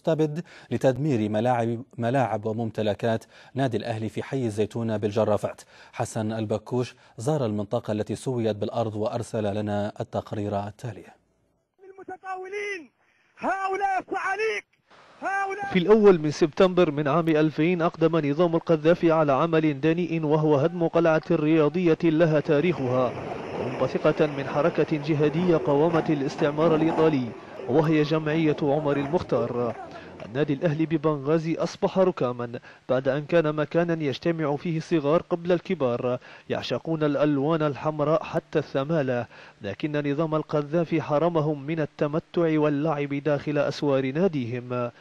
مستبد لتدمير ملاعب وممتلكات نادي الأهلي في حي الزيتونة بالجرافات. حسن البكوش زار المنطقة التي سويت بالأرض وأرسل لنا التقرير التالي. المتطاولين هؤلاء الصعاليك في الأول من سبتمبر من عام 2000 أقدم نظام القذافي على عمل دنيء وهو هدم قلعة رياضية لها تاريخها ومنبثقة من حركة جهادية قاومت الاستعمار الإيطالي وهي جمعية عمر المختار. النادي الأهلي ببنغازي أصبح ركاما بعد أن كان مكانا يجتمع فيه الصغار قبل الكبار يعشقون الألوان الحمراء حتى الثمالة، لكن نظام القذافي حرمهم من التمتع واللعب داخل أسوار ناديهم.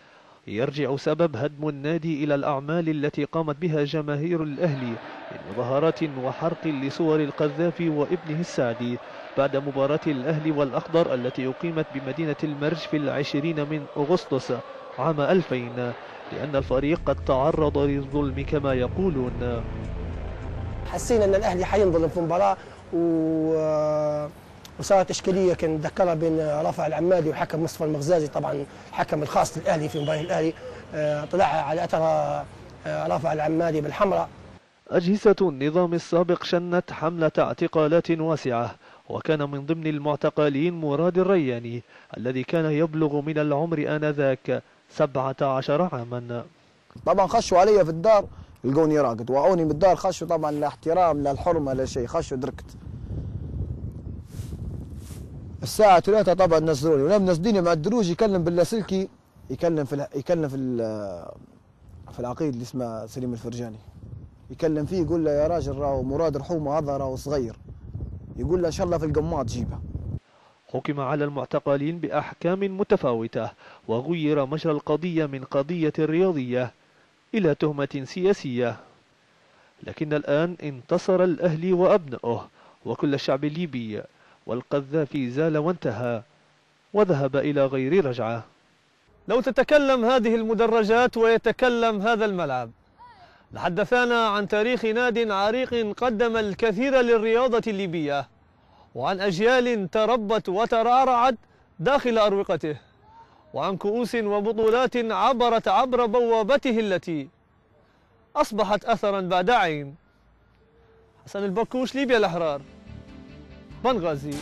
يرجع سبب هدم النادي إلى الأعمال التي قامت بها جماهير الأهلي من مظاهرات وحرق لصور القذافي وابنه السعدي بعد مباراة الأهلي والأخضر التي أقيمت بمدينة المرج في 20 من أغسطس عام 2000، لأن الفريق قد تعرض للظلم كما يقولون. حسينا أن الأهلي حينظلم في مباراة وصارت إشكالية كان ذكرها بين رافع العمادي والحكم مصطفى المغزازي، طبعا الحكم الخاص للأهلي في مباراة الأهلي طلع على أثر رافع العمادي بالحمراء. أجهزة النظام السابق شنت حملة اعتقالات واسعة، وكان من ضمن المعتقلين مراد الرياني الذي كان يبلغ من العمر آنذاك 17 عاما. طبعا خشوا علي في الدار لقوني راقد، وعوني من الدار خشوا طبعا لا احترام لا الحرمة لا شيء، خشوا دركت. الساعة 3 طبعا نزلوني، ولما نزلوني مع الدروج يكلم باللاسلكي، يكلم في العقيد اللي اسمه سليم الفرجاني، يكلم فيه يقول له يا راجل راهو مراد رحومه هذا راهو صغير، يقول له ان شاء الله في القماط جيبه. حكم على المعتقلين بأحكام متفاوتة، وغير مجرى القضية من قضية رياضية إلى تهمة سياسية، لكن الآن انتصر الأهلي وأبنائه وكل الشعب الليبي، والقذافي زال وانتهى وذهب إلى غير رجعة. لو تتكلم هذه المدرجات ويتكلم هذا الملعب لحدثنا عن تاريخ ناد عريق قدم الكثير للرياضة الليبية، وعن أجيال تربت وترعرعت داخل أروقته، وعن كؤوس وبطولات عبرت عبر بوابته التي أصبحت أثرا بعد عين. حسن البكوش، ليبيا الأحرار، بنغازي.